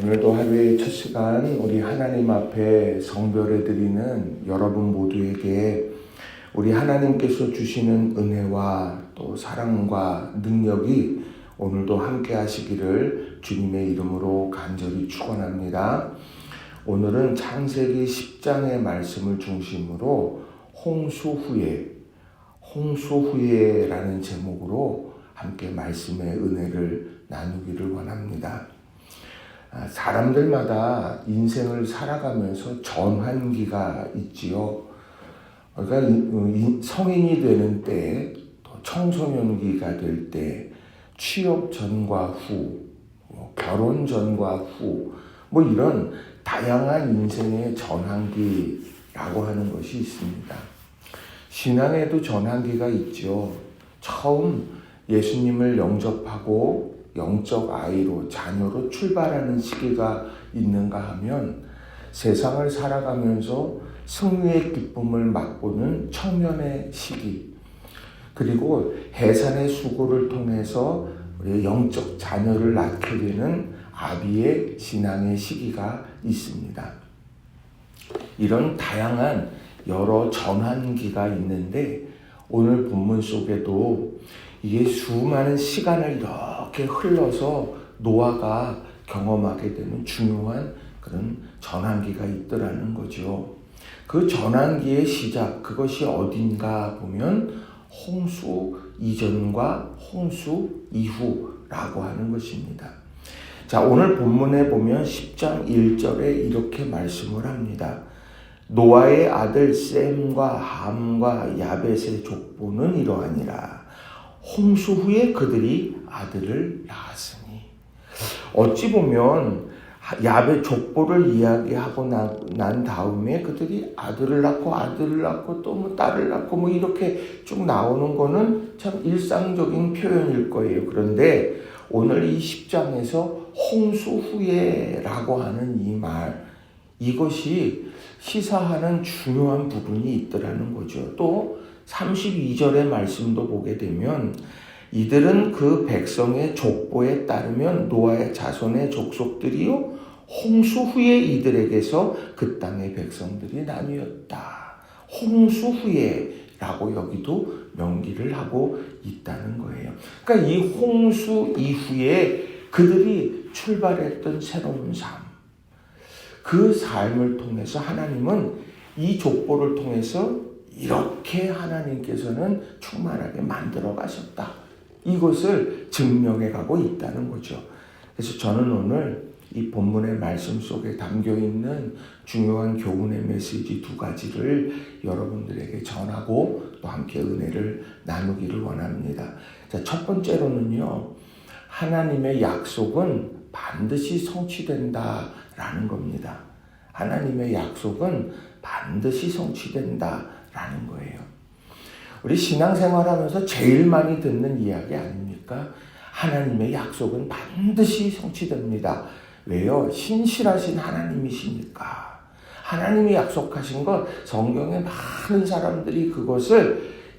오늘도 하루의 첫 시간 우리 하나님 앞에 성별해 드리는 여러분 모두에게 우리 하나님께서 주시는 은혜와 또 사랑과 능력이 오늘도 함께 하시기를 주님의 이름으로 간절히 축원합니다. 오늘은 창세기 10장의 말씀을 중심으로 홍수 후에라는 제목으로 함께 말씀의 은혜를 나누기를 원합니다. 사람들마다 인생을 살아가면서 전환기가 있지요. 그러니까 성인이 되는 때, 또 청소년기가 될 때, 취업 전과 후, 결혼 전과 후, 이런 다양한 인생의 전환기라고 하는 것이 있습니다. 신앙에도 전환기가 있죠. 처음 예수님을 영접하고 영적 아이로, 자녀로 출발하는 시기가 있는가 하면 세상을 살아가면서 승리의 기쁨을 맛보는 청년의 시기, 그리고 해산의 수고를 통해서 우리 영적 자녀를 낳게 되는 아비의 신앙의 시기가 있습니다. 이런 다양한 여러 전환기가 있는데 오늘 본문 속에도 이게 수많은 시간을 이렇게 흘러서 노아가 경험하게 되는 중요한 그런 전환기가 있더라는 거죠. 그 전환기의 시작, 그것이 어딘가 보면 홍수 이전과 홍수 이후라고 하는 것입니다. 자, 오늘 본문에 보면 10장 1절에 이렇게 말씀을 합니다. 노아의 아들 셈과 함과 야벳의 족보는 이러하니라. 홍수 후에 그들이 아들을 낳았으니. 어찌 보면 야벳 족보를 이야기하고 난 다음에 그들이 아들을 낳고 또 딸을 낳고 이렇게 쭉 나오는 거는 참 일상적인 표현일 거예요. 그런데 오늘 이 10장에서 홍수 후에라고 하는 이 말, 이것이 시사하는 중요한 부분이 있더라는 거죠. 또 32절의 말씀도 보게 되면 이들은 그 백성의 족보에 따르면 노아의 자손의 족속들이요 홍수 후에 이들에게서 그 땅의 백성들이 나뉘었다. 홍수 후에라고 여기도 명기를 하고 있다는 거예요. 그러니까 이 홍수 이후에 그들이 출발했던 새로운 삶, 그 삶을 통해서 하나님은 이 족보를 통해서 이렇게 하나님께서는 충만하게 만들어 가셨다. 이것을 증명해 가고 있다는 거죠. 그래서 저는 오늘 이 본문의 말씀 속에 담겨 있는 중요한 교훈의 메시지 두 가지를 여러분들에게 전하고 또 함께 은혜를 나누기를 원합니다. 자, 첫 번째로는요, 하나님의 약속은 반드시 성취된다라는 겁니다. 하나님의 약속은 반드시 성취된다라는 거예요. 우리 신앙생활하면서 제일 많이 듣는 이야기 아닙니까? 하나님의 약속은 반드시 성취됩니다. 왜요? 신실하신 하나님이시니까. 하나님이 약속하신 것, 성경에 많은 사람들이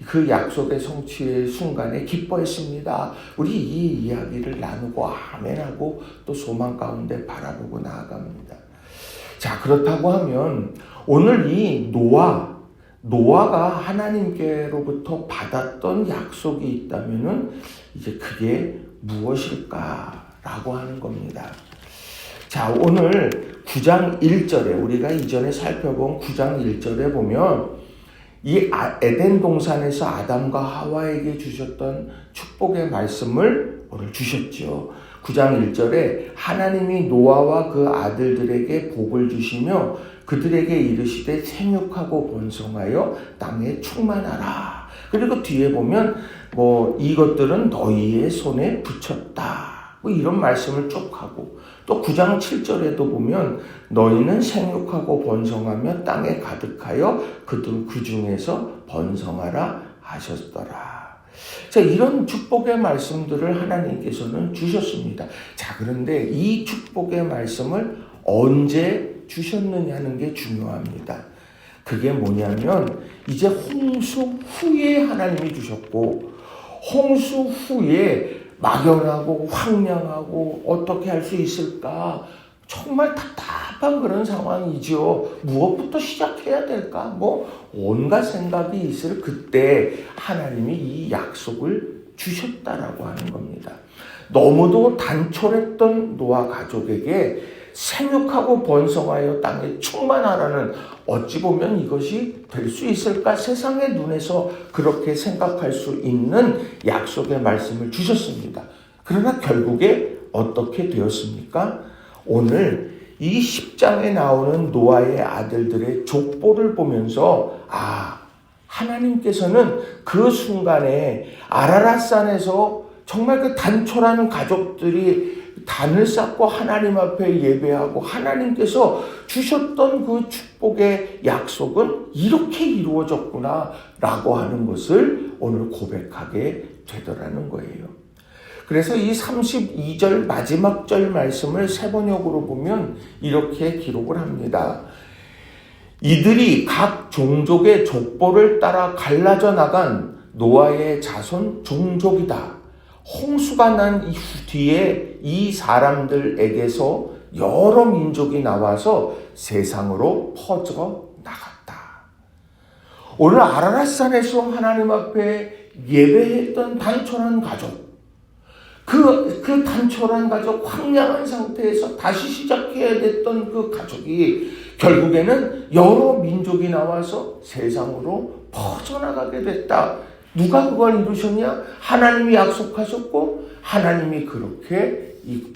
그 약속의 성취의 순간에 기뻐했습니다. 우리 이 이야기를 나누고 아멘하고 또 소망 가운데 바라보고 나아갑니다. 자, 그렇다고 하면 오늘 이 노아가 하나님께로부터 받았던 약속이 있다면은 이제 그게 무엇일까라고 하는 겁니다. 자, 오늘 9장 1절에 우리가 이전에 살펴본 9장 1절에 보면 이 에덴 동산에서 아담과 하와에게 주셨던 축복의 말씀을 오늘 주셨죠. 9장 1절에 하나님이 노아와 그 아들들에게 복을 주시며 그들에게 이르시되 생육하고 번성하여 땅에 충만하라. 그리고 뒤에 보면 이것들은 너희의 손에 붙였다. 이런 말씀을 쭉 하고 또 9장 7절에도 보면 너희는 생육하고 번성하며 땅에 가득하여 그 중에서 번성하라 하셨더라. 자, 이런 축복의 말씀들을 하나님께서는 주셨습니다. 자, 그런데 이 축복의 말씀을 언제 주셨느냐는 게 중요합니다. 그게 뭐냐면 이제 홍수 후에 하나님이 주셨고, 홍수 후에 막연하고 황량하고 어떻게 할 수 있을까 정말 답답한 그런 상황이죠. 무엇부터 시작해야 될까? 온갖 생각이 있을 그때 하나님이 이 약속을 주셨다라고 하는 겁니다. 너무도 단촐했던 노아 가족에게 생육하고 번성하여 땅에 충만하라는, 어찌 보면 이것이 될 수 있을까? 세상의 눈에서 그렇게 생각할 수 있는 약속의 말씀을 주셨습니다. 그러나 결국에 어떻게 되었습니까? 오늘 이 10장에 나오는 노아의 아들들의 족보를 보면서 하나님께서는 그 순간에 아라랏산에서 정말 그 단촐한 가족들이 단을 쌓고 하나님 앞에 예배하고 하나님께서 주셨던 그 축복의 약속은 이렇게 이루어졌구나 라고 하는 것을 오늘 고백하게 되더라는 거예요. 그래서 이 32절 마지막 절 말씀을 세번역으로 보면 이렇게 기록을 합니다. 이들이 각 종족의 족보를 따라 갈라져 나간 노아의 자손 종족이다. 홍수가 난 뒤에 이 사람들에게서 여러 민족이 나와서 세상으로 퍼져 나갔다. 오늘 아라랏산에서 하나님 앞에 예배했던 단촐한 가족, 그 단촐한 가족, 황량한 상태에서 다시 시작해야 됐던 그 가족이 결국에는 여러 민족이 나와서 세상으로 퍼져나가게 됐다. 누가 그걸 이루셨냐? 하나님이 약속하셨고 하나님이 그렇게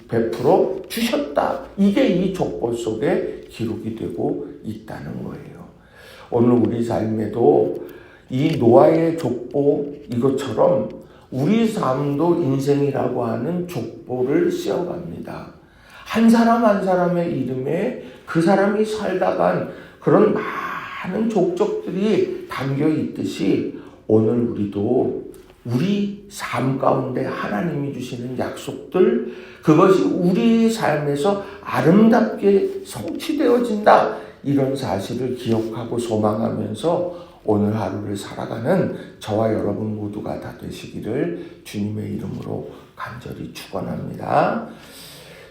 베풀어 주셨다. 이게 이 족보 속에 기록이 되고 있다는 거예요. 오늘 우리 삶에도 이 노아의 족보 이것처럼 우리 삶도 인생이라고 하는 족보를 씌워갑니다. 한 사람 한 사람의 이름에 그 사람이 살다간 그런 많은 족적들이 담겨 있듯이 오늘 우리도 우리 삶 가운데 하나님이 주시는 약속들, 그것이 우리 삶에서 아름답게 성취되어진다. 이런 사실을 기억하고 소망하면서 오늘 하루를 살아가는 저와 여러분 모두가 다 되시기를 주님의 이름으로 간절히 축원합니다.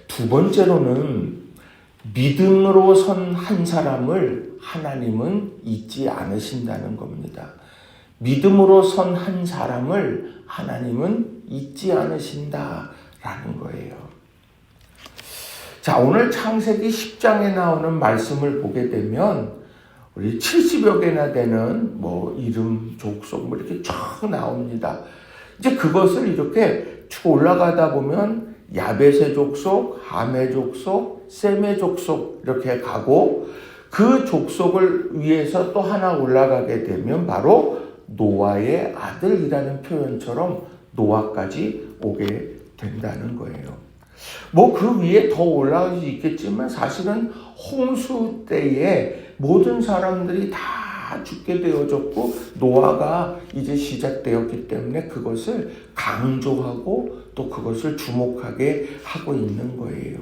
두 번째로는 믿음으로 선 한 사람을 하나님은 잊지 않으신다는 겁니다. 믿음으로 선 한 사람을 하나님은 잊지 않으신다라는 거예요. 자, 오늘 창세기 10장에 나오는 말씀을 보게 되면 우리 70여 개나 되는 이름, 족속 이렇게 쫙 나옵니다. 이제 그것을 이렇게 쭉 올라가다 보면 야벳의 족속, 함의 족속, 셈의 족속 이렇게 가고 그 족속을 위해서 또 하나 올라가게 되면 바로 노아의 아들이라는 표현처럼 노아까지 오게 된다는 거예요. 그 위에 더 올라갈 수 있겠지만 사실은 홍수 때에 모든 사람들이 다 죽게 되어졌고 노아가 이제 시작되었기 때문에 그것을 강조하고 또 그것을 주목하게 하고 있는 거예요.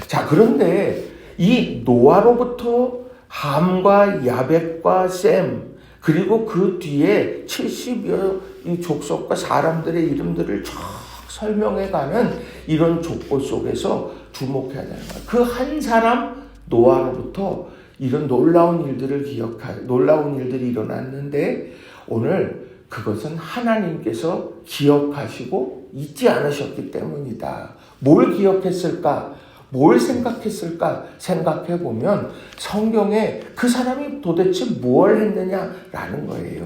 자, 그런데 이 노아로부터 함과 야벳과 셈 그리고 그 뒤에 70여 이 족속과 사람들의 이름들을 쭉 설명해가는 이런 족보 속에서 주목해야 되는 거예요. 그 한 사람 노아로부터 이런 놀라운 일들이 일어났는데 오늘 그것은 하나님께서 기억하시고 잊지 않으셨기 때문이다. 뭘 기억했을까? 뭘 생각했을까? 생각해보면 성경에 그 사람이 도대체 뭘 했느냐라는 거예요.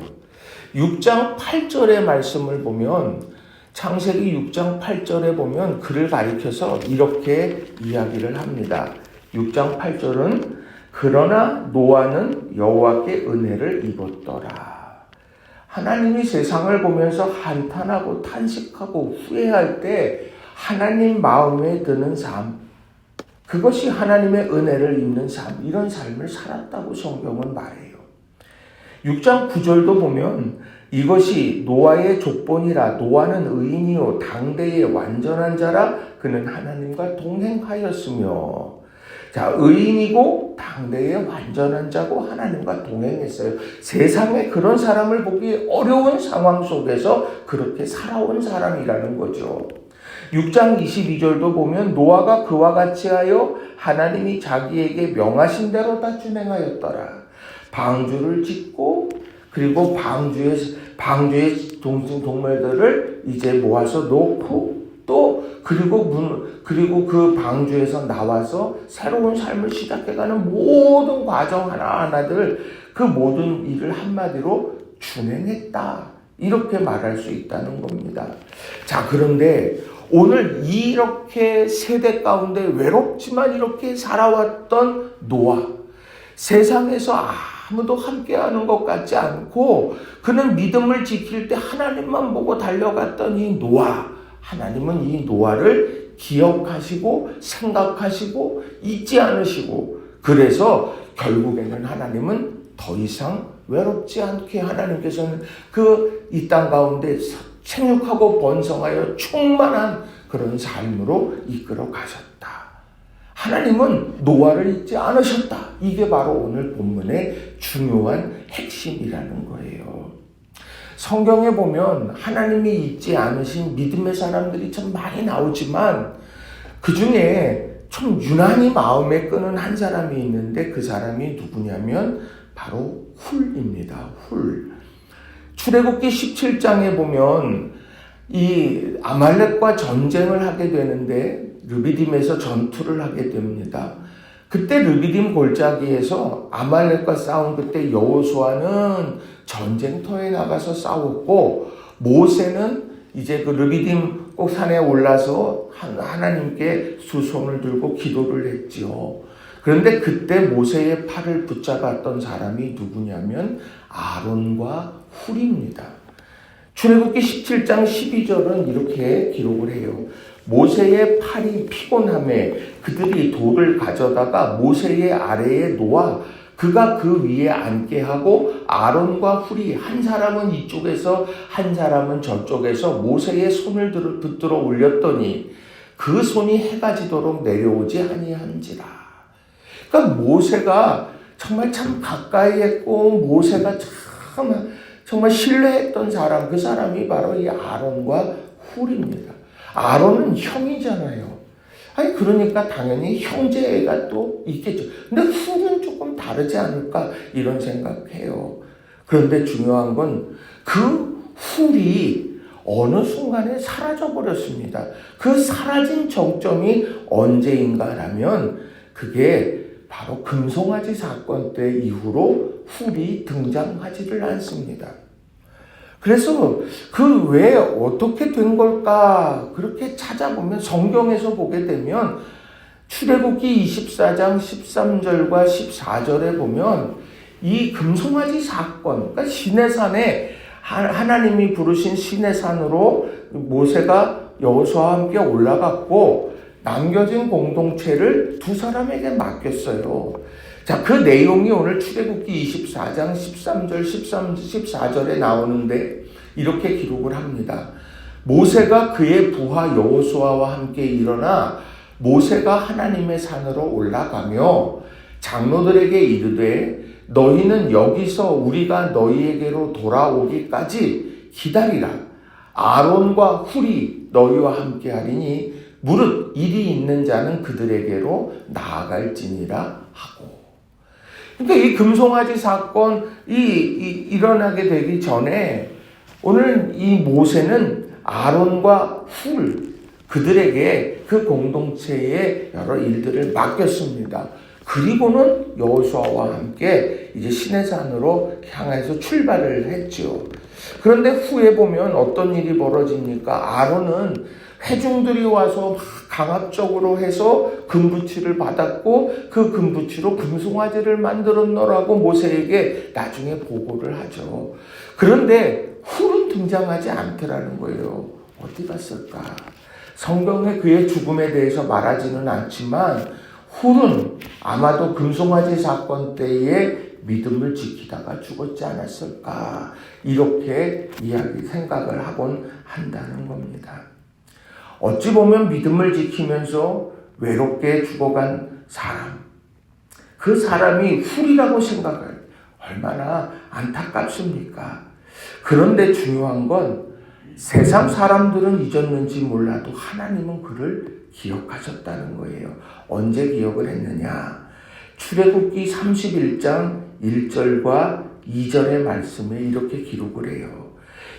6장 8절의 말씀을 보면 창세기 6장 8절에 보면 그를 가리켜서 이렇게 이야기를 합니다. 6장 8절은 그러나 노아는 여호와께 은혜를 입었더라. 하나님이 세상을 보면서 한탄하고 탄식하고 후회할 때 하나님 마음에 드는 삶, 그것이 하나님의 은혜를 입는 삶, 이런 삶을 살았다고 성경은 말해요. 6장 9절도 보면 이것이 노아의 족본이라 노아는 의인이요 당대의 완전한 자라 그는 하나님과 동행하였으며. 자, 의인이고 당대의 완전한 자고 하나님과 동행했어요. 세상에 그런 사람을 보기 어려운 상황 속에서 그렇게 살아온 사람이라는 거죠. 6장 22절도 보면 노아가 그와 같이 하여 하나님이 자기에게 명하신 대로 다 준행하였더라. 방주를 짓고 그리고 방주의 동물들을 이제 모아서 놓고 또 그리고 그 방주에서 나와서 새로운 삶을 시작해가는 모든 과정 하나하나들 그 모든 일을 한마디로 준행했다. 이렇게 말할 수 있다는 겁니다. 자, 그런데 오늘 이렇게 세대 가운데 외롭지만 이렇게 살아왔던 노아, 세상에서 아무도 함께하는 것 같지 않고 그는 믿음을 지킬 때 하나님만 보고 달려갔던 이 노아, 하나님은 이 노아를 기억하시고 생각하시고 잊지 않으시고 그래서 결국에는 하나님은 더 이상 외롭지 않게 하나님께서는 이 땅 가운데 생육하고 번성하여 충만한 그런 삶으로 이끌어 가셨다. 하나님은 노아를 잊지 않으셨다. 이게 바로 오늘 본문의 중요한 핵심이라는 거예요. 성경에 보면 하나님이 잊지 않으신 믿음의 사람들이 참 많이 나오지만 그 중에 좀 유난히 마음에 끄는 한 사람이 있는데 그 사람이 누구냐면 바로 훌입니다. 훌. 출애굽기 17장에 보면 이 아말렉과 전쟁을 하게 되는데 르비딤에서 전투를 하게 됩니다. 그때 르비딤 골짜기에서 아말렉과 싸운 그때 여호수아는 전쟁터에 나가서 싸웠고 모세는 이제 그 르비딤 꼭 산에 올라서 하나님께 두 손을 들고 기도를 했지요. 그런데 그때 모세의 팔을 붙잡았던 사람이 누구냐면 아론과 훌입니다. 출애굽기 17장 12절은 이렇게 기록을 해요. 모세의 팔이 피곤함에 그들이 돌을 가져다가 모세의 아래에 놓아 그가 그 위에 앉게 하고 아론과 훌이 한 사람은 이쪽에서 한 사람은 저쪽에서 모세의 손을 붙들어 올렸더니 그 손이 해가 지도록 내려오지 아니한지라. 그러니까 모세가 정말 참 가까이 했고 모세가 정말 신뢰했던 사람, 그 사람이 바로 이 아론과 훌입니다. 아론은 형이잖아요. 아니 그러니까 당연히 형제가 또 있겠죠. 근데 훌은 조금 다르지 않을까 이런 생각해요. 그런데 중요한 건 그 훌이 어느 순간에 사라져 버렸습니다. 그 사라진 정점이 언제인가라면 그게 바로 금송아지 사건 때 이후로 훌이 등장하지를 않습니다. 그래서 그 왜 어떻게 된 걸까 그렇게 찾아보면 성경에서 보게 되면 출애굽기 24장 13절과 14절에 보면 이 금송아지 사건, 그러니까 시내산에 하나님이 부르신 시내산으로 모세가 여호수아와 함께 올라갔고 남겨진 공동체를 두 사람에게 맡겼어요. 자, 그 내용이 오늘 출애굽기 24장 13절, 14절에 나오는데 이렇게 기록을 합니다. 모세가 그의 부하 여호수아와 함께 일어나 모세가 하나님의 산으로 올라가며 장로들에게 이르되 너희는 여기서 우리가 너희에게로 돌아오기까지 기다리라. 아론과 훌이 너희와 함께 하리니 무릇 일이 있는 자는 그들에게로 나아갈지니라 하고. 그러니까 이 금송아지 사건이 일어나게 되기 전에 오늘 이 모세는 아론과 훌 그들에게 그 공동체의 여러 일들을 맡겼습니다. 그리고는 여호수아와 함께 이제 시내산으로 향해서 출발을 했죠. 그런데 후에 보면 어떤 일이 벌어집니까? 아론은 회중들이 와서 막 강압적으로 해서 금부치를 받았고 그 금부치로 금송아지를 만들었노라고 모세에게 나중에 보고를 하죠. 그런데 훌은 등장하지 않더라는 거예요. 어디 갔을까? 성경에 그의 죽음에 대해서 말하지는 않지만 훌은 아마도 금송아지 사건 때에 믿음을 지키다가 죽었지 않았을까 이렇게 생각을 하곤 한다는 겁니다. 어찌 보면 믿음을 지키면서 외롭게 죽어간 사람, 그 사람이 훌이라고 얼마나 안타깝습니까? 그런데 중요한 건 세상 사람들은 잊었는지 몰라도 하나님은 그를 기억하셨다는 거예요. 언제 기억을 했느냐? 출애굽기 31장 1절과 2절의 말씀에 이렇게 기록을 해요.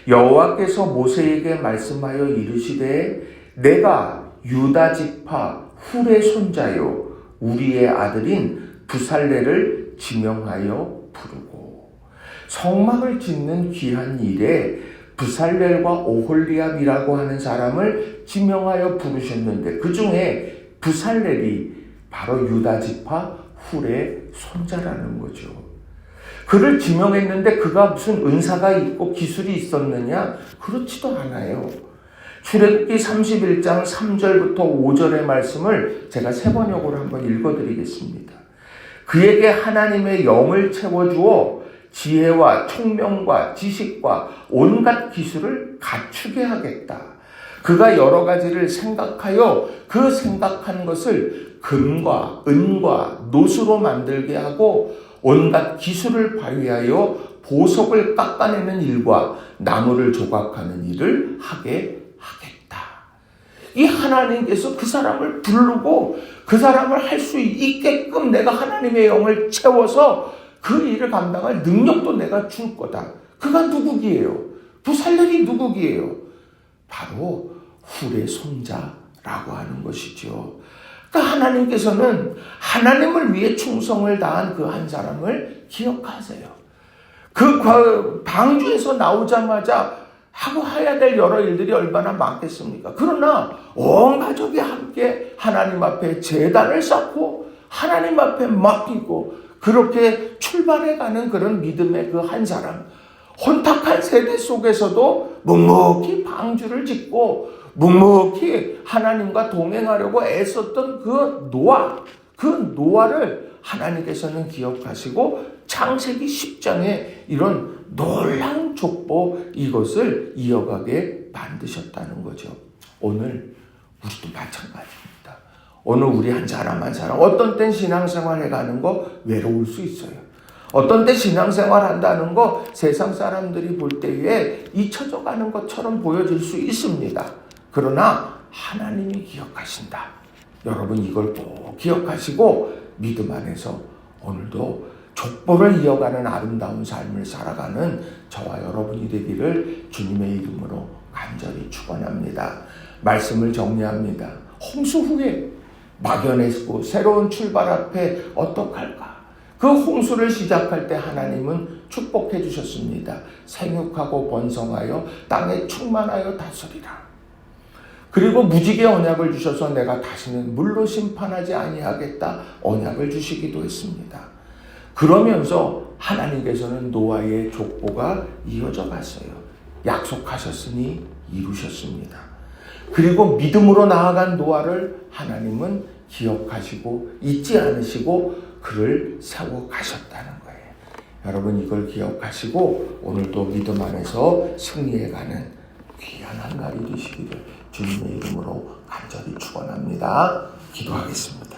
여호와께서 모세에게 말씀하여 이르시되 내가 유다 지파 훌의 손자요 우리의 아들인 부살레를 지명하여 부르고, 성막을 짓는 귀한 일에 부살렐과 오홀리압이라고 하는 사람을 지명하여 부르셨는데 그 중에 부살렐이 바로 유다 지파 훌의 손자라는 거죠. 그를 지명했는데 그가 무슨 은사가 있고 기술이 있었느냐? 그렇지도 않아요. 출애굽기 31장 3절부터 5절의 말씀을 제가 세 번역으로 한번 읽어드리겠습니다. 그에게 하나님의 영을 채워주어 지혜와 총명과 지식과 온갖 기술을 갖추게 하겠다. 그가 여러 가지를 생각하여 그 생각한 것을 금과 은과 노수로 만들게 하고 온갖 기술을 발휘하여 보석을 깎아내는 일과 나무를 조각하는 일을 하게 하겠다. 이 하나님께서 그 사람을 부르고 그 사람을 할 수 있게끔 내가 하나님의 영을 채워서 그 일을 감당할 능력도 내가 줄 거다. 그가 누구기예요? 부살렐이 누구기예요? 바로 훌의 손자라고 하는 것이죠. 그러니까 하나님께서는 하나님을 위해 충성을 다한 그 한 사람을 기억하세요. 그 방주에서 나오자마자 하고 해야 될 여러 일들이 얼마나 많겠습니까? 그러나 온 가족이 함께 하나님 앞에 제단을 쌓고 하나님 앞에 맡기고 그렇게 출발해가는 그런 믿음의 그 한 사람, 혼탁한 세대 속에서도 묵묵히 방주를 짓고 묵묵히 하나님과 동행하려고 애썼던 그 노아를 하나님께서는 기억하시고 창세기 10장에 이런 놀라운 족보 이것을 이어가게 만드셨다는 거죠. 오늘 우리도 마찬가지입니다. 오늘 우리 한 사람 한 사람 어떤 땐 신앙생활 해가는 거 외로울 수 있어요. 어떤 때 신앙생활 한다는 거 세상 사람들이 볼 때에 잊혀져 가는 것처럼 보여질 수 있습니다. 그러나 하나님이 기억하신다. 여러분 이걸 꼭 기억하시고 믿음 안에서 오늘도 족보를 이어가는 아름다운 삶을 살아가는 저와 여러분이 되기를 주님의 이름으로 간절히 축원합니다. 말씀을 정리합니다. 홍수 후에 막연했고 새로운 출발 앞에 어떡할까? 그 홍수를 시작할 때 하나님은 축복해 주셨습니다. 생육하고 번성하여 땅에 충만하여 다스리라. 그리고 무지개 언약을 주셔서 내가 다시는 물로 심판하지 아니하겠다 언약을 주시기도 했습니다. 그러면서 하나님께서는 노아의 족보가 이어져 갔어요. 약속하셨으니 이루셨습니다. 그리고 믿음으로 나아간 노아를 하나님은 기억하시고 잊지 않으시고 그를 세워 가셨다는 거예요. 여러분 이걸 기억하시고 오늘도 믿음 안에서 승리해가는 귀한 한가위 되시기를 주님의 이름으로 간절히 축원합니다. 기도하겠습니다.